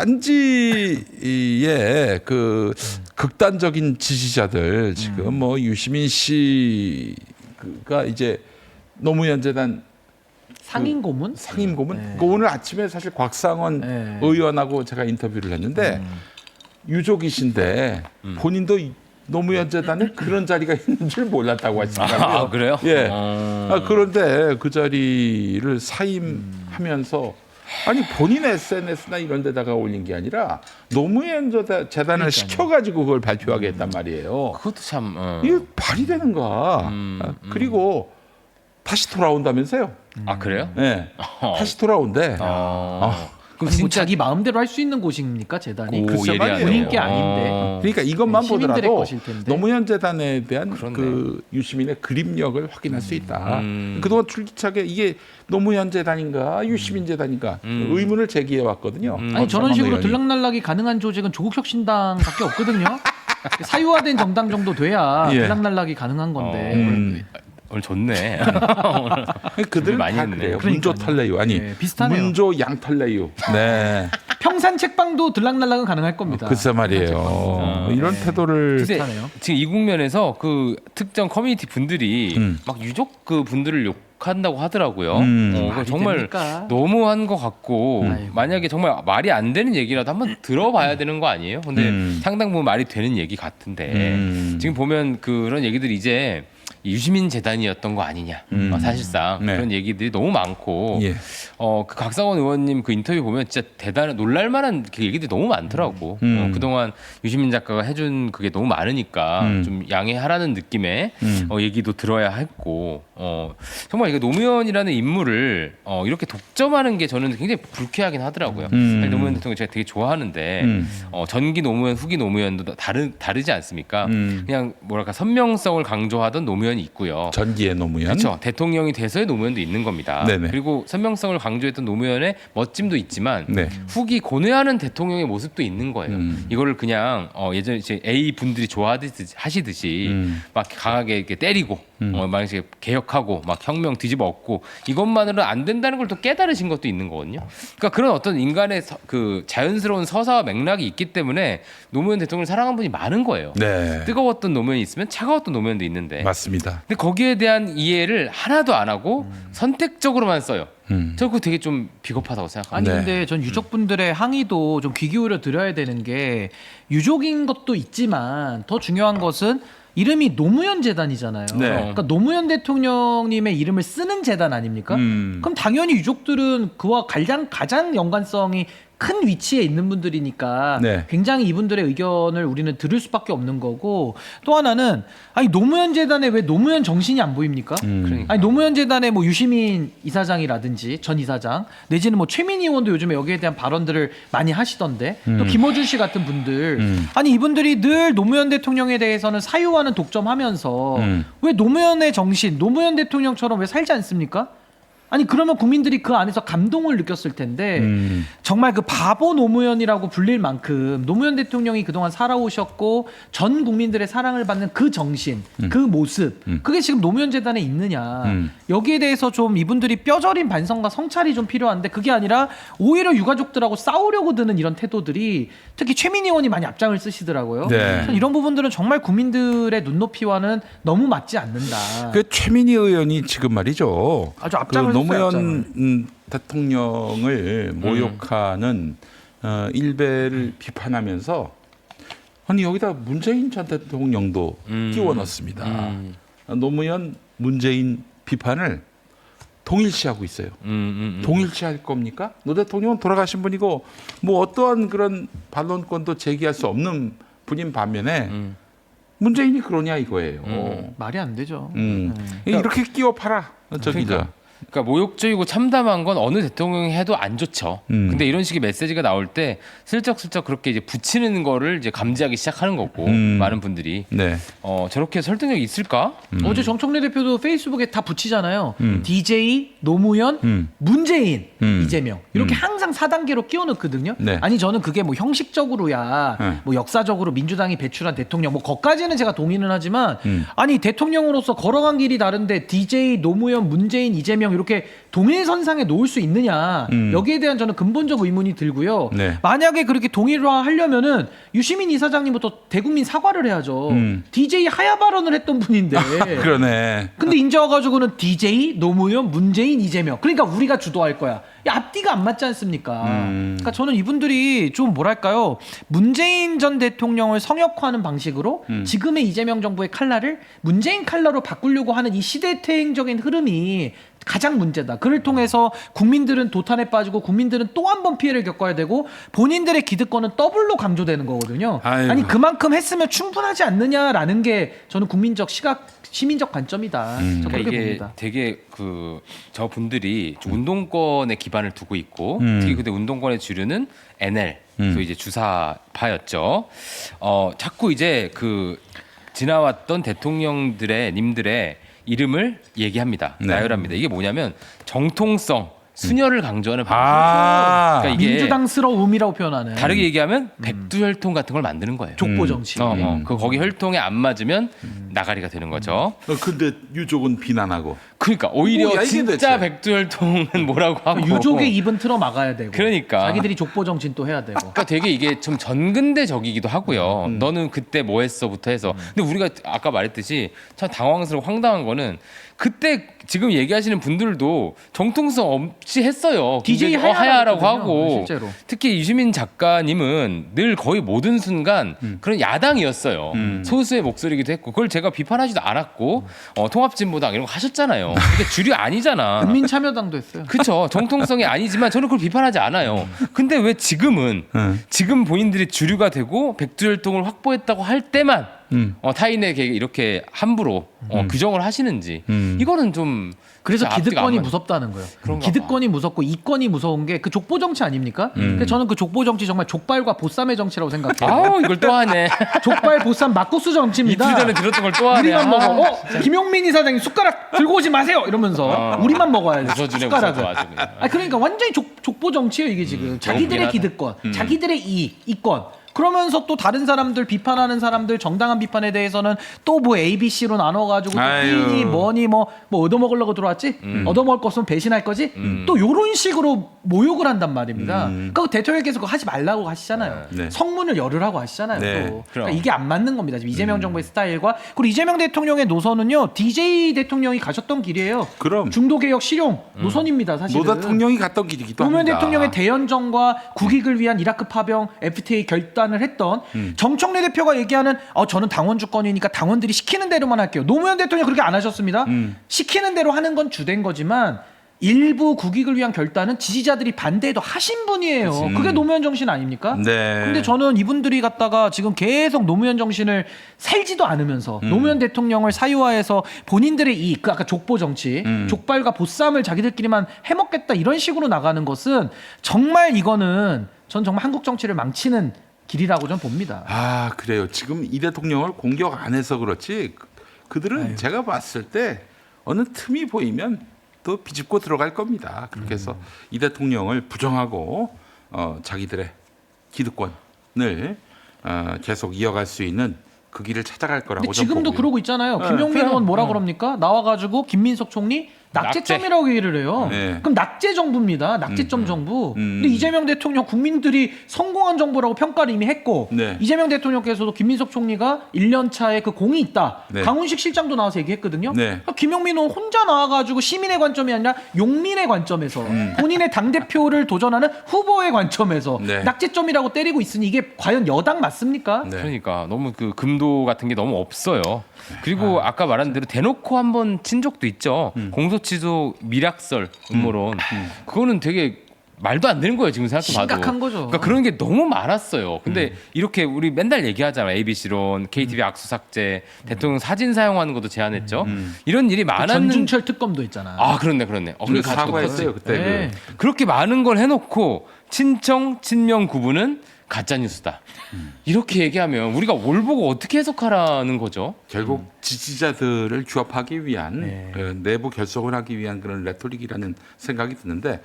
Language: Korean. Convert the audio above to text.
딴지의 그 극단적인 지지자들 지금 뭐 유시민 씨가 이제 노무현 재단 상임 고문? 상임 고문. 네. 그 오늘 아침에 사실 곽상원 네. 의원하고 제가 인터뷰를 했는데 유족이신데 본인도 노무현 재단에 그런 자리가 있는 줄 몰랐다고 하시더라고요. 아, 그래요? 예. 그런데 그 자리를 사임하면서 아니 본인 SNS나 이런 데다가 올린 게 아니라 노무현 재단을 시켜가지고 그걸 발표하게 했단 말이에요. 그것도 참. 이게 말이 되는가. 그리고 다시 돌아온다면서요. 아, 그래요? 네. 다시 돌아온대. 그럼 뭐 자기 마음대로 할 수 있는 곳입니까 재단이? 글쎄 말이에요. 본인 게 아닌데. 그러니까 이것만 시민들의 보더라도 것일 텐데. 노무현 재단에 대한 그렇네. 그 유시민의 그림력을 확인할 수 있다. 그동안 줄기차게 이게 노무현 재단인가 유시민 재단인가 의문을 제기해 왔거든요. 아니 저런 식으로 의원이. 들락날락이 가능한 조직은 조국혁신당밖에 없거든요. 사유화된 정당 정도 돼야 예. 들락날락이 가능한 건데. 오늘 좋네. 그들은 많이 다 했네. 그래요. 그러니까요. 문조 털레유 아니 네, 비슷하네요. 문조 양털레유. 네. 평산 책방도 들락날락은 가능할 겁니다. 글쎄 말이에요. 이런 태도를 근데 비슷하네요. 지금 이 국면에서 그 특정 커뮤니티 분들이 막 유족 그 분들을 욕한다고 하더라고요. 그거 말이 정말 됩니까? 너무한 것 같고 아이고. 만약에 정말 말이 안 되는 얘기라도 한번 들어봐야 되는 거 아니에요? 근데 상당 부분 말이 되는 얘기 같은데 지금 보면 그런 얘기들이 이제 유시민 재단이었던 거 아니냐 사실상 네. 그런 얘기들이 너무 많고 예. 그 각상원 의원님 그 인터뷰 보면 진짜 대단한 놀랄만한 그 얘기들이 너무 많더라고. 그동안 유시민 작가가 해준 그게 너무 많으니까 좀 양해하라는 느낌의 얘기도 들어야 했고 정말 이게 노무현이라는 인물을 이렇게 독점하는 게 저는 굉장히 불쾌하긴 하더라고요. 사실 노무현 대통령 제가 되게 좋아하는데 전기 노무현, 후기 노무현도 다르지 않습니까? 그냥 뭐랄까 선명성을 강조하던 노무현이 있고요. 전기의 노무현. 그렇죠. 대통령이 돼서의 노무현도 있는 겁니다. 네네. 그리고 선명성을 강조했던 노무현의 멋짐도 있지만 네. 후기 고뇌하는 대통령의 모습도 있는 거예요. 이거를 그냥 예전에 이제 A 분들이 좋아하시듯이 막 강하게 이렇게 때리고 막 이제 개혁하고 막 혁명 뒤집어 엎고 이것만으로는 안 된다는 걸 또 깨달으신 것도 있는 거거든요. 그러니까 그런 어떤 인간의 그 자연스러운 서사와 맥락이 있기 때문에 노무현 대통령을 사랑한 분이 많은 거예요. 네. 뜨거웠던 노무현이 있으면 차가웠던 노무현도 있는데 맞습니다. 근데 거기에 대한 이해를 하나도 안 하고 선택적으로만 써요. 저 그거 되게 좀 비겁하다고 생각합니다. 아니 네. 근데 전 유족분들의 항의도 좀 귀 기울여 드려야 되는 게 유족인 것도 있지만 더 중요한 것은 이름이 노무현 재단이잖아요. 네. 그러니까 노무현 대통령님의 이름을 쓰는 재단 아닙니까? 그럼 당연히 유족들은 그와 가장 연관성이 큰 위치에 있는 분들이니까 네. 굉장히 이분들의 의견을 우리는 들을 수밖에 없는 거고 또 하나는 아니 노무현 재단에 왜 노무현 정신이 안 보입니까? 그러니까. 아니 노무현 재단에 뭐 유시민 이사장이라든지 전 이사장 내지는 뭐 최민희 의원도 요즘에 여기에 대한 발언들을 많이 하시던데 또 김어준 씨 같은 분들 아니 이분들이 늘 노무현 대통령에 대해서는 사유화는 독점하면서 왜 노무현의 정신 노무현 대통령처럼 왜 살지 않습니까? 아니 그러면 국민들이 그 안에서 감동을 느꼈을 텐데 정말 그 바보 노무현이라고 불릴 만큼 노무현 대통령이 그동안 살아오셨고 전 국민들의 사랑을 받는 그 정신, 그 모습 그게 지금 노무현 재단에 있느냐 여기에 대해서 좀 이분들이 뼈저린 반성과 성찰이 좀 필요한데 그게 아니라 오히려 유가족들하고 싸우려고 드는 이런 태도들이 특히 최민희 의원이 많이 앞장을 쓰시더라고요. 네. 이런 부분들은 정말 국민들의 눈높이와는 너무 맞지 않는다. 그 최민희 의원이 지금 말이죠. 아주 앞장을 그 노무현 섰어요, 대통령을 모욕하는 일베를 비판하면서 아니 여기다 문재인 전 대통령도 끼워 넣습니다. 노무현 문재인 비판을 동일시하고 있어요. 동일시할 겁니까? 노 대통령은 돌아가신 분이고 뭐 어떠한 그런 반론권도 제기할 수 없는 분인 반면에 문재인이 그러냐 이거예요. 말이 안 되죠. 이렇게 끼워 팔아. 저기죠. 그러니까 모욕적이고 참담한 건 어느 대통령이 해도 안 좋죠. 근데 이런 식의 메시지가 나올 때 슬쩍슬쩍 그렇게 이제 붙이는 거를 이제 감지하기 시작하는 거고 많은 분들이 네. 저렇게 설득력이 있을까? 어제 정청래 대표도 페이스북에 다 붙이잖아요. DJ, 노무현, 문재인, 이재명 이렇게 항상 4단계로 끼워 넣거든요. 네. 아니 저는 그게 뭐 형식적으로야 네. 뭐 역사적으로 민주당이 배출한 대통령 뭐 거기까지는 제가 동의는 하지만 아니 대통령으로서 걸어간 길이 다른데 DJ, 노무현, 문재인, 이재명 대통령 이렇게 동일선상에 놓을 수 있느냐 여기에 대한 저는 근본적 의문이 들고요. 네. 만약에 그렇게 동일화하려면은 유시민 이사장님부터 대국민 사과를 해야죠. DJ 하야 발언을 했던 분인데. 그러네. 근데 이제 와가지고는 DJ, 노무현, 문재인, 이재명. 그러니까 우리가 주도할 거야. 야, 앞뒤가 안 맞지 않습니까? 그러니까 저는 이분들이 좀 뭐랄까요. 문재인 전 대통령을 성역화하는 방식으로 지금의 이재명 정부의 칼날을 문재인 칼날로 바꾸려고 하는 이 시대퇴행적인 흐름이 가장 문제다. 그를 통해서 국민들은 도탄에 빠지고 국민들은 또 한 번 피해를 겪어야 되고 본인들의 기득권은 더블로 강조되는 거거든요. 아이고. 아니 그만큼 했으면 충분하지 않느냐라는 게 저는 국민적 시각, 시민적 관점이다. 저 그러니까 그렇게 이게 봅니다. 되게 저 분들이 운동권에 기반을 두고 있고 특히 근데 운동권의 주류는 NL 또 이제 주사파였죠. 자꾸 이제 지나왔던 대통령들의 님들의 이름을 얘기합니다. 네. 나열합니다. 이게 뭐냐면 정통성, 순혈을 강조하는 방식. 아, 그러니까 이게 민주당스러움이라고 표현하는 다르게 얘기하면 백두혈통 같은 걸 만드는 거예요. 족보 정치. 거기 혈통에 안 맞으면 나가리가 되는 거죠. 근데 유족은 비난하고. 그러니까 오히려 뭐야, 이게 진짜 대체. 백두혈통은 뭐라고 하고 유족의 입은 틀어 막아야 되고. 그러니까. 자기들이 족보 정치는 또 해야 되고. 그러니까 되게 이게 좀 전근대적이기도 하고요. 너는 그때 뭐 했어부터 해서. 근데 우리가 아까 말했듯이 참 당황스럽고 황당한 거는 그때 지금 얘기하시는 분들도 정통성 없이 했어요. DJ 굉장히 하야라고 하야라고 하고 실제로. 특히 유시민 작가님은 늘 거의 모든 순간 그런 야당이었어요. 소수의 목소리기도 했고 그걸 제가 비판하지도 않았고 통합진보당 이런 거 하셨잖아요. 이게 주류 아니잖아. 국민참여당도 했어요. 그렇죠. 정통성이 아니지만 저는 그걸 비판하지 않아요. 근데 왜 지금은 지금 본인들이 주류가 되고 백두혈통을 확보했다고 할 때만 타인에게 이렇게 함부로 규정을 하시는지 이거는 좀 그래서 진짜 앞뒤가 기득권이 안 맞- 무섭다는 거예요. 그런가 기득권이 무섭고 이권이 무서운 게 그 족보 정치 아닙니까? 근데 저는 그 족보 정치 정말 족발과 보쌈의 정치라고 생각해요. 아우 이걸 또 하네. 족발, 보쌈, 막국수 정치입니다. 이틀 전에 들었던 걸 또 하네. 우리만 아, 먹어. 김용민 이사장님 숟가락 들고 오지 마세요. 이러면서 우리만 먹어야 돼. 웃어주네, 숟가락을. 웃어줘, 아주 그냥. 그러니까 완전히 족보 정치예요 이게 지금. 자기들의 하다. 기득권, 자기들의 이익, 이권. 그러면서 또 다른 사람들 비판하는 사람들 정당한 비판에 대해서는 또 뭐 A, B, C로 나눠가지고 또 아유. B니 뭐니 뭐 얻어먹으려고 들어왔지? 얻어먹을 거 없으면 배신할 거지? 또 요런 식으로 모욕을 한단 말입니다. 그러니까 대통령께서 그거 하지 말라고 하시잖아요. 네. 성문을 열으라고 하시잖아요. 네. 또. 그럼. 그러니까 이게 안 맞는 겁니다. 지금 이재명 정부의 스타일과 그리고 이재명 대통령의 노선은요. DJ 대통령이 가셨던 길이에요. 그럼. 중도개혁 실용 노선입니다. 사실은. 노 대통령이 갔던 길이기도 노무현 합니다. 대통령의 대연정과 국익을 위한 이라크 파병 FTA 결단을 했던 정청래 대표가 얘기하는 저는 당원 주권이니까 당원들이 시키는 대로만 할게요. 노무현 대통령 그렇게 안 하셨습니다. 시키는 대로 하는 건 주된 거지만 일부 국익을 위한 결단은 지지자들이 반대해도 하신 분이에요. 그게 노무현 정신 아닙니까? 네. 근데 저는 이분들이 갖다가 지금 계속 노무현 정신을 살지도 않으면서 노무현 대통령을 사유화해서 본인들의 이익, 아까 족보 정치, 족발과 보쌈을 자기들끼리만 해먹겠다 이런 식으로 나가는 것은 정말 이거는 전 정말 한국 정치를 망치는 길이라고 저는 봅니다. 아 그래요. 지금 이 대통령을 공격 안 해서 그렇지 그들은 제가 봤을 때 어느 틈이 보이면 또 비집고 들어갈 겁니다. 그렇게 해서 이 대통령을 부정하고 자기들의 기득권을 계속 이어갈 수 있는 그 길을 찾아갈 거라고 근데 저는 지금도 보고요. 그러고 있잖아요. 김용민 의원 뭐라 그럽니까? 나와가지고 김민석 총리 낙제점이라고 얘기를 해요. 네. 그럼 낙제 정부입니다. 낙제점 정부. 근데 이재명 대통령 국민들이 성공한 정부라고 평가를 이미 했고 네. 이재명 대통령께서도 김민석 총리가 1년 차에 그 공이 있다. 네. 강훈식 실장도 나와서 얘기했거든요. 네. 그러니까 김용민 의원 혼자 나와가지고 시민의 관점이 아니라 용민의 관점에서 본인의 당대표를 도전하는 후보의 관점에서 네. 낙제점이라고 때리고 있으니 이게 과연 여당 맞습니까? 네. 그러니까 너무 금도 같은 게 너무 없어요. 그리고 아까 말한 대로 대놓고 한번 친 적도 있죠. 공소취소 미락설 음모론. 그거는 되게 말도 안 되는 거예요. 지금 생각해봐도. 심각한 거죠. 그러니까 그런 게 너무 많았어요. 근데 이렇게 우리 맨날 얘기하잖아요. ABC론, KTV 악수 삭제, 대통령 사진 사용하는 것도 제안했죠. 이런 일이 많았는. 전준철 특검도 있잖아. 아 그렇네. 우리 그래서 사과했어요 그때. 네. 그렇게 많은 걸 해놓고 친청 친명 구분은 가짜 뉴스다. 이렇게 얘기하면 우리가 뭘 보고 어떻게 해석하라는 거죠? 결국 지지자들을 규합하기 위한 네. 내부 결속을 하기 위한 그런 레토릭이라는 생각이 드는데